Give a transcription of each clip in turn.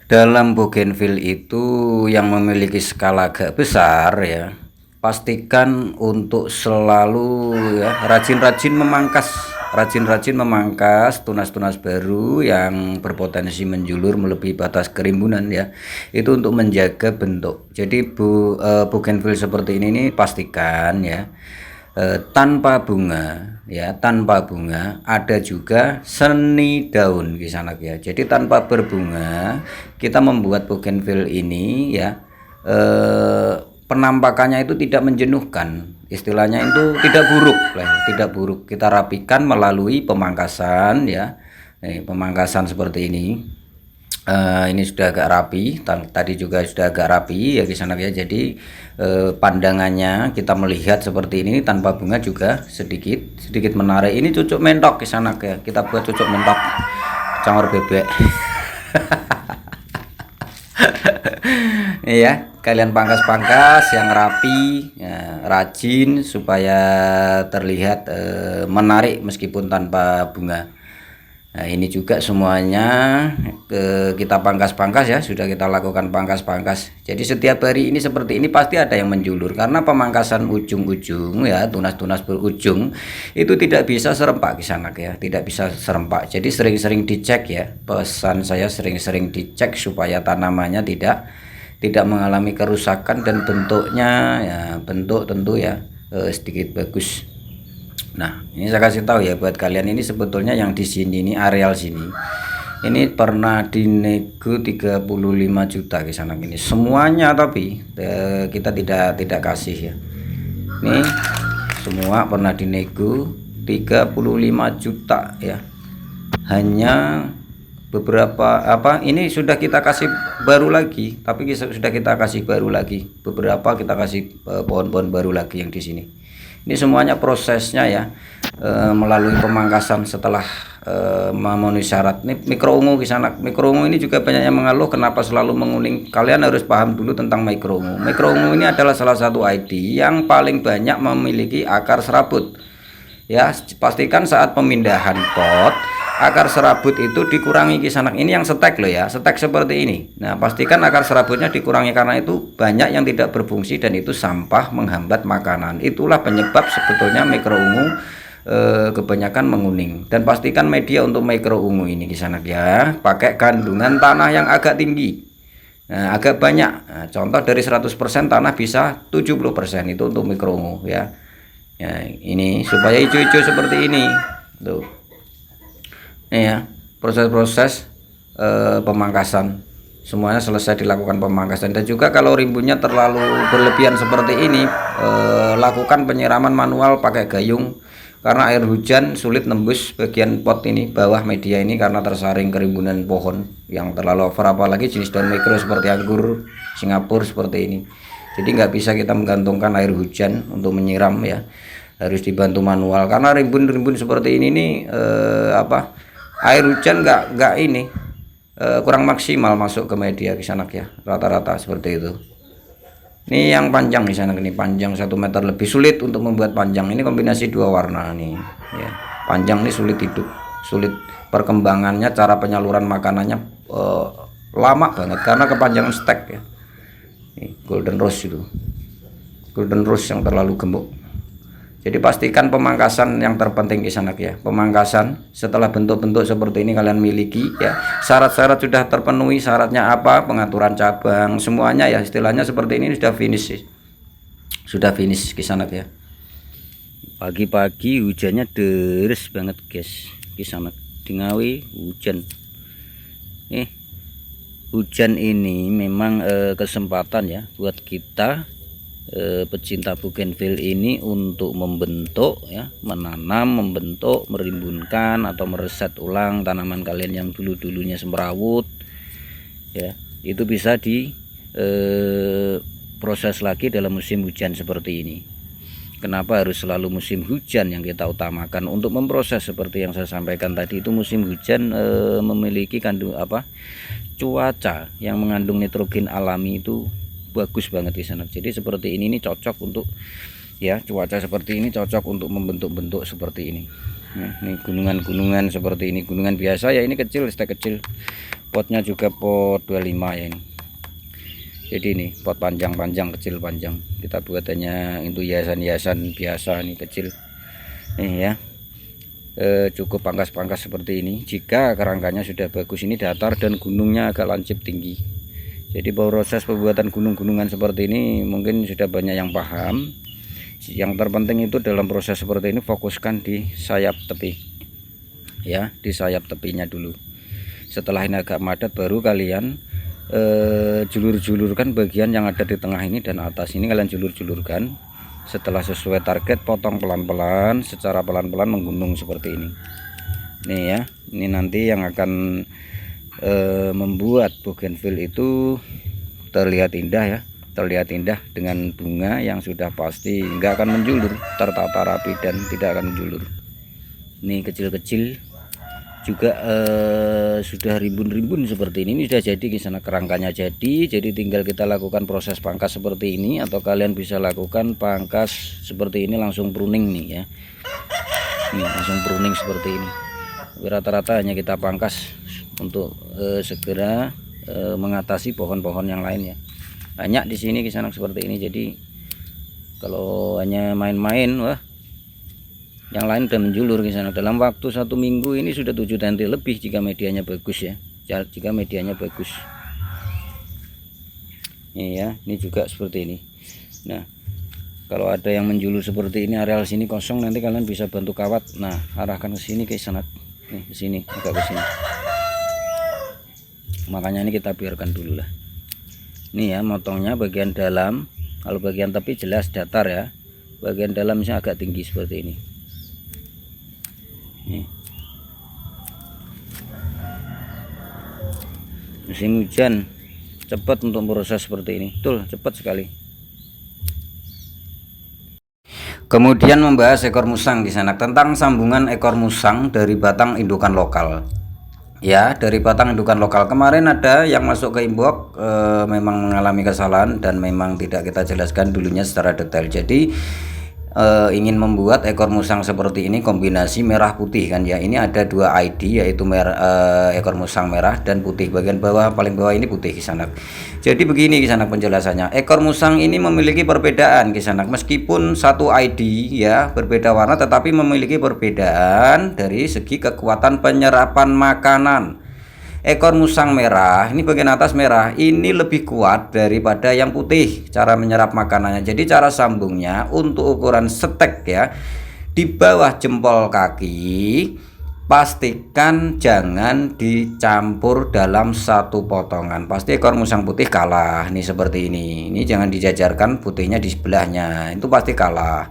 Dalam bougainville itu yang memiliki skala agak besar ya, pastikan untuk selalu ya rajin-rajin memangkas tunas-tunas baru yang berpotensi menjulur melebihi batas kerimbunan ya. Itu untuk menjaga bentuk. Jadi bougainville seperti ini pastikan ya tanpa bunga ya, tanpa bunga. Ada juga seni daun di sana ya, jadi tanpa berbunga kita membuat bougainville ini ya, penampakannya itu tidak menjenuhkan, istilahnya itu tidak buruk lah, tidak buruk. Kita rapikan melalui pemangkasan ya, pemangkasan seperti ini. Ini sudah agak rapi, tadi juga sudah agak rapi ya di sana ya. Jadi pandangannya kita melihat seperti ini tanpa bunga juga sedikit menarik. Ini cucuk mentok di sana ya, kita buat cucuk mentok cangor bebek. Iya, kalian pangkas-pangkas yang rapi ya, rajin supaya terlihat menarik meskipun tanpa bunga. Nah ini juga semuanya kita pangkas-pangkas ya, sudah kita lakukan pangkas-pangkas. Jadi setiap hari ini seperti ini pasti ada yang menjulur, karena pemangkasan ujung-ujung ya, tunas-tunas berujung itu tidak bisa serempak ke sana ya, tidak bisa serempak. Jadi sering-sering dicek ya, pesan saya sering-sering dicek supaya tanamannya tidak mengalami kerusakan dan bentuknya ya, bentuk tentu ya sedikit bagus. Nah, ini saya kasih tahu ya buat kalian, ini sebetulnya yang di sini ini areal sini. Ini pernah dinego 35 juta ke sana gini. Semuanya tapi kita tidak kasih ya. Ini semua pernah dinego 35 juta ya. Hanya beberapa ini sudah kita kasih baru lagi, tapi sudah kita kasih baru lagi. Beberapa kita kasih pohon-pohon baru lagi yang di sini. Ini semuanya prosesnya ya, melalui pemangkasan setelah memenuhi syarat. Ini mikroungu di sana. Mikroungu ini juga banyak yang mengeluh kenapa selalu menguning. Kalian harus paham dulu tentang mikroungu. Mikroungu ini adalah salah satu ID yang paling banyak memiliki akar serabut. Ya, pastikan saat pemindahan pot akar serabut itu dikurangi kisanak. Ini yang setek loh ya, setek seperti ini. Nah pastikan akar serabutnya dikurangi, karena itu banyak yang tidak berfungsi dan itu sampah menghambat makanan. Itulah penyebab sebetulnya mikroungu kebanyakan menguning. Dan pastikan media untuk mikroungu ini kisanak ya, pakai kandungan tanah yang agak tinggi. Nah, agak banyak. Nah, contoh dari 100% tanah bisa 70% itu untuk mikroungu ya. Ya ini supaya hijau-hijau seperti ini tuh. Ya, proses-proses pemangkasan semuanya selesai dilakukan pemangkasan. Dan juga kalau rimbunnya terlalu berlebihan seperti ini, lakukan penyiraman manual pakai gayung, karena air hujan sulit nembus bagian pot ini, bawah media ini, karena tersaring kerimbunan pohon yang terlalu over, apalagi jenis daun mikro seperti anggur Singapura seperti ini. Jadi nggak bisa kita menggantungkan air hujan untuk menyiram ya, harus dibantu manual, karena rimbun-rimbun seperti ini nih air hujan nggak ini kurang maksimal masuk ke media di sana ya, rata-rata seperti itu. Ini yang panjang di sana, ini panjang 1 meter lebih, sulit untuk membuat panjang. Ini kombinasi 2 warna nih ya, panjang ini sulit hidup, sulit perkembangannya, cara penyaluran makanannya lama banget karena kepanjangan stek ya. Ini golden rose itu, golden rose yang terlalu gemuk. Jadi pastikan pemangkasan yang terpenting di sana ya. Pemangkasan setelah bentuk-bentuk seperti ini kalian miliki ya. Syarat-syarat sudah terpenuhi, syaratnya apa? Pengaturan cabang semuanya ya, istilahnya seperti ini sudah finish sih. Sudah finish di sana ya. Pagi-pagi hujannya deres banget guys. Di sana di Ngawi hujan. Hujan ini memang kesempatan ya buat kita pecinta bougainville ini untuk membentuk ya, menanam, membentuk, merimbunkan atau mereset ulang tanaman kalian yang dulunya semrawut ya. Itu bisa di proses lagi dalam musim hujan seperti ini. Kenapa harus selalu musim hujan yang kita utamakan untuk memproses? Seperti yang saya sampaikan tadi, itu musim hujan memiliki cuaca yang mengandung nitrogen alami itu bagus banget di sana. Jadi seperti ini cocok untuk Ya, cuaca seperti ini cocok untuk membentuk-bentuk seperti ini. Nah, ini gunungan-gunungan seperti ini, gunungan biasa ya, ini kecil, stek kecil. Potnya juga pot 25 ya ini. Jadi ini pot panjang-panjang, kecil panjang. Kita buat hanya untuk hiasan-hiasan biasa, ini kecil. Nih ya. Cukup pangkas-pangkas seperti ini. Jika kerangkanya sudah bagus, ini datar dan gunungnya agak lancip tinggi. Jadi proses pembuatan gunung-gunungan seperti ini mungkin sudah banyak yang paham. Yang terpenting itu dalam proses seperti ini fokuskan di sayap tepi ya, di sayap tepinya dulu. Setelah ini agak padat baru kalian julur-julurkan bagian yang ada di tengah ini dan atas ini, kalian julur-julurkan. Setelah sesuai target, potong pelan-pelan, secara pelan-pelan menggunung seperti ini. Nih ya, ini nanti yang akan membuat bougainville itu terlihat indah ya, terlihat indah dengan bunga yang sudah pasti nggak akan menjulur, tertata rapi dan tidak akan menjulur. Ini kecil-kecil juga sudah rimbun-rimbun seperti ini sudah jadi di sana, kerangkanya jadi tinggal kita lakukan proses pangkas seperti ini, atau kalian bisa lakukan pangkas seperti ini langsung pruning nih ya. Ini langsung pruning seperti ini. Rata-rata hanya kita pangkas untuk segera mengatasi pohon-pohon yang lain ya. Banyak di sini kisanak seperti ini. Jadi kalau hanya main-main, wah, yang lain udah menjulur kisanak. Dalam waktu 1 minggu ini sudah 7 cm lebih jika medianya bagus ya. Jika medianya bagus. Ini ya, ini juga seperti ini. Nah, kalau ada yang menjulur seperti ini, areal sini kosong, nanti kalian bisa bantu kawat. Nah, arahkan ke sini kisanak. Nih, ke sini, agak ke sini. Makanya ini kita biarkan dulu lah. Ini ya, motongnya bagian dalam. Kalau bagian tepi jelas datar ya, bagian dalamnya agak tinggi seperti ini. Nih. Musim hujan cepat untuk proses seperti ini, betul, cepat sekali. Kemudian membahas ekor musang di sana, tentang sambungan ekor musang dari batang indukan lokal. Ya, dari batang indukan lokal kemarin ada yang masuk ke inbox memang mengalami kesalahan dan memang tidak kita jelaskan dulunya secara detail. Jadi ingin membuat ekor musang seperti ini kombinasi merah putih kan ya. Ini ada 2 ID yaitu ekor musang merah dan putih. Bagian bawah, paling bawah ini putih kisanak. Jadi begini kisanak penjelasannya. Ekor musang ini memiliki perbedaan kisanak, meskipun satu ID ya, berbeda warna, tetapi memiliki perbedaan dari segi kekuatan penyerapan makanan. Ekor musang merah ini bagian atas merah ini lebih kuat daripada yang putih cara menyerap makanannya. Jadi cara sambungnya untuk ukuran stek ya, di bawah jempol kaki, pastikan jangan dicampur dalam satu potongan. Pasti ekor musang putih kalah nih seperti ini. Ini jangan dijajarkan putihnya di sebelahnya, itu pasti kalah.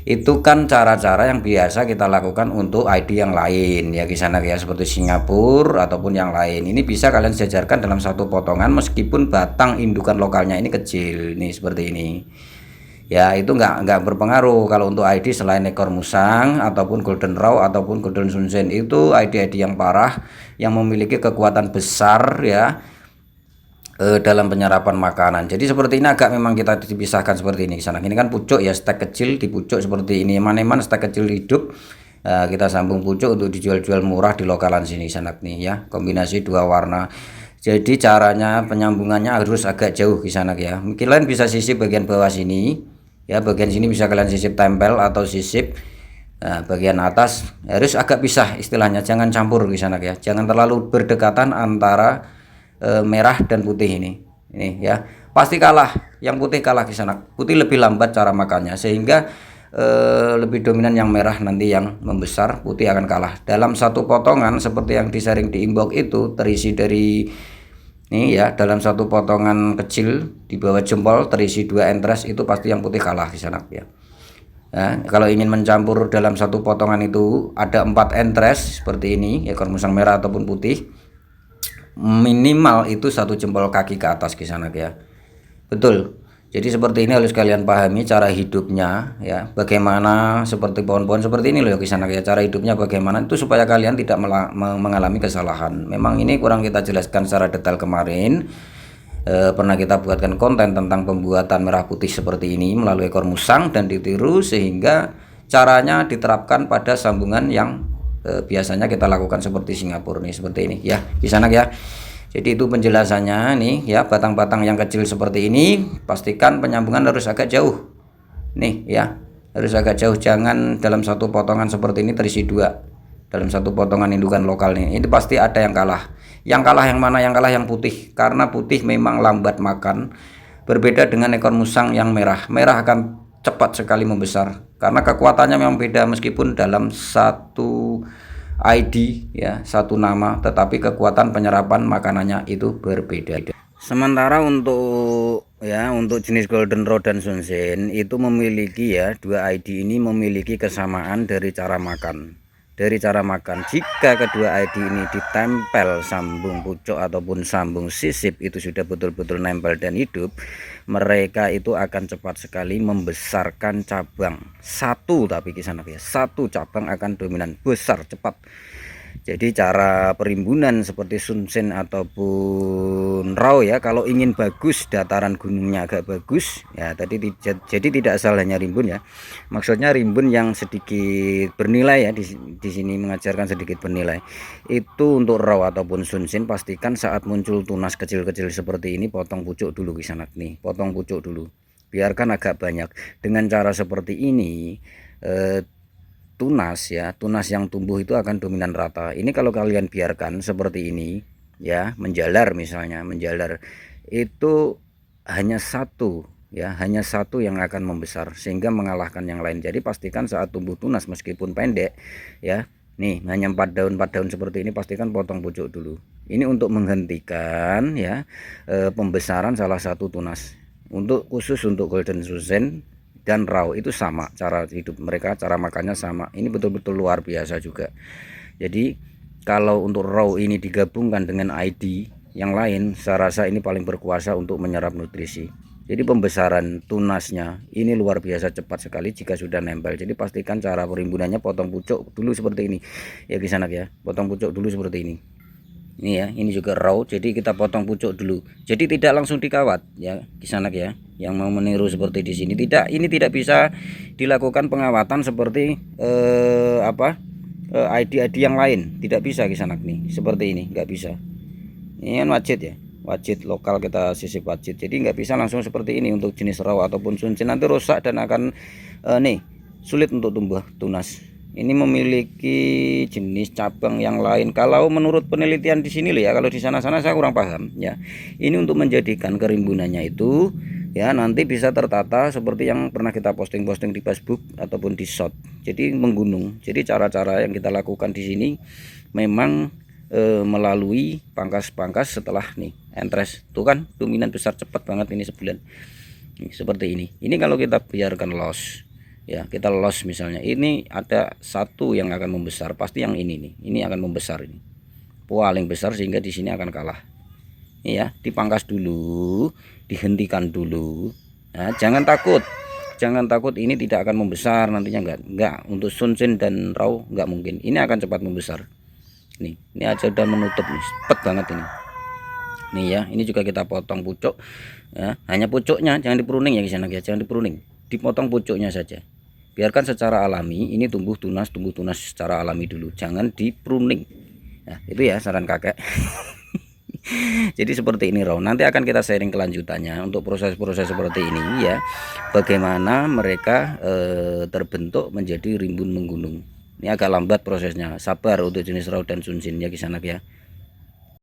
Itu kan cara-cara yang biasa kita lakukan untuk ID yang lain ya kisana ya, seperti Singapura ataupun yang lain. Ini bisa kalian sejajarkan dalam satu potongan meskipun batang indukan lokalnya ini kecil nih seperti ini ya. Itu nggak berpengaruh kalau untuk ID selain ekor musang ataupun golden raw ataupun golden sunshine. Itu ID-ID yang parah yang memiliki kekuatan besar ya dalam penyerapan makanan. Jadi seperti ini agak memang kita dipisahkan seperti ini sana. Ini kan pucuk ya, stek kecil di pucuk seperti ini. Eman-eman stek kecil hidup kita sambung pucuk untuk dijual-jual murah di lokalan sini sana nih ya. Kombinasi 2 warna. Jadi caranya penyambungannya harus agak jauh di sana ya. Kalian bisa sisip bagian bawah sini ya, bagian sini bisa kalian sisip tempel atau sisip. Nah, bagian atas harus agak pisah istilahnya, jangan campur di sana ya. Jangan terlalu berdekatan antara merah dan putih ini ya. Pasti kalah yang putih, kalah di sana. Putih lebih lambat cara makannya sehingga lebih dominan yang merah, nanti yang membesar putih akan kalah. Dalam satu potongan seperti yang disaring di inbox itu terisi dari ini ya, dalam satu potongan kecil di bawah jempol terisi 2 entres, itu pasti yang putih kalah di sana ya. Nah, kalau ingin mencampur dalam satu potongan itu ada 4 entres seperti ini, ekor musang merah ataupun putih, minimal itu 1 jempol kaki ke atas kisana ya. Betul. Jadi seperti ini harus kalian pahami cara hidupnya ya. Bagaimana seperti pohon-pohon seperti ini loh kisana ya. Cara hidupnya bagaimana itu supaya kalian tidak mengalami kesalahan. Memang ini kurang kita jelaskan secara detail kemarin. pernah kita buatkan konten tentang pembuatan merah putih seperti ini melalui ekor musang dan ditiru, sehingga caranya diterapkan pada sambungan yang biasanya kita lakukan seperti Singapura nih, seperti ini ya di sana ya. Jadi itu penjelasannya nih ya. Batang-batang yang kecil seperti ini pastikan penyambungan harus agak jauh nih ya, harus agak jauh, jangan dalam satu potongan seperti ini terisi dua dalam satu potongan indukan lokal nih. Ini pasti ada yang kalah. Yang kalah yang mana? Yang kalah yang putih, karena putih memang lambat makan, berbeda dengan ekor musang yang merah. Merah akan cepat sekali membesar karena kekuatannya memang beda, meskipun dalam satu ID ya, satu nama, tetapi kekuatan penyerapan makanannya itu berbeda. Sementara untuk jenis Golden Row dan Sunshine itu memiliki ya, dua ID ini memiliki kesamaan dari cara makan. Jika kedua ID ini ditempel sambung pucuk ataupun sambung sisip, itu sudah betul-betul nempel dan hidup, mereka itu akan cepat sekali membesarkan cabang satu, tapi kisah ya, satu cabang akan dominan besar cepat. Jadi cara perimbunan seperti Sunshine ataupun Raw ya, kalau ingin bagus, dataran gunungnya agak bagus ya, jadi tidak asal hanya rimbun ya, maksudnya rimbun yang sedikit bernilai ya, di sini mengajarkan sedikit bernilai. Itu untuk Raw ataupun Sunshine, pastikan saat muncul tunas kecil-kecil seperti ini, potong pucuk dulu kisanak nih, potong pucuk dulu, biarkan agak banyak. Dengan cara seperti ini tunas yang tumbuh itu akan dominan rata. Ini kalau kalian biarkan seperti ini ya, menjalar misalnya, itu hanya satu yang akan membesar sehingga mengalahkan yang lain. Jadi pastikan saat tumbuh tunas meskipun pendek ya, nih hanya 4 daun seperti ini, pastikan potong pucuk dulu. Ini untuk menghentikan ya pembesaran salah satu tunas. Khusus untuk Golden Sunshine dan Raw itu sama, cara hidup mereka, cara makannya sama. Ini betul-betul luar biasa juga. Jadi kalau untuk Raw ini digabungkan dengan ID yang lain, saya rasa ini paling berkuasa untuk menyerap nutrisi. Jadi pembesaran tunasnya ini luar biasa cepat sekali jika sudah nempel. Jadi pastikan cara perimbunannya, potong pucuk dulu seperti ini ya kisanak ya, potong pucuk dulu seperti ini. Ini ya, ini juga Raw, jadi kita potong pucuk dulu. Jadi tidak langsung dikawat ya kisanak ya. Yang mau meniru seperti di sini, ini tidak bisa dilakukan pengawatan seperti ID-ID yang lain, tidak bisa kisanak nih, seperti ini nggak bisa. Ini kan wajit ya, wajit lokal, kita sisip wajit, jadi nggak bisa langsung seperti ini untuk jenis Raw ataupun Sunshine, nanti rusak dan akan sulit untuk tumbuh tunas. Ini memiliki jenis cabang yang lain kalau menurut penelitian di sini loh ya, kalau di sana-sana saya kurang paham ya. Ini untuk menjadikan kerimbunannya itu ya nanti bisa tertata seperti yang pernah kita posting-posting di Facebook ataupun di shot, jadi menggunung. Jadi cara-cara yang kita lakukan di sini memang melalui pangkas-pangkas setelah nih entres tuh kan, dominan besar cepat banget ini sebulan nih, seperti ini. Ini kalau kita biarkan los ya, kita los misalnya, ini ada satu yang akan membesar, pasti yang ini nih, ini akan membesar, ini paling besar, sehingga di sini akan kalah. Ini ya, dipangkas dulu, dihentikan dulu. Nah, jangan takut, ini tidak akan membesar nantinya, enggak. Untuk Sunshine dan Raw enggak mungkin, ini akan cepat membesar. Nih, ini aja udah menutup nih, cepet banget ini. Nih ya, ini juga kita potong pucuk ya, hanya pucuknya, jangan dipruning ya kisanak ya, jangan dipruning, dipotong pucuknya saja. Biarkan secara alami ini tumbuh tunas secara alami dulu, jangan dipruning. Nah, itu ya saran kakek. Jadi seperti ini Raw, nanti akan kita sharing kelanjutannya untuk proses-proses seperti ini ya, bagaimana mereka terbentuk menjadi rimbun menggunung. Ini agak lambat prosesnya, sabar untuk jenis Raw dan Sunshine ya kisanak ya.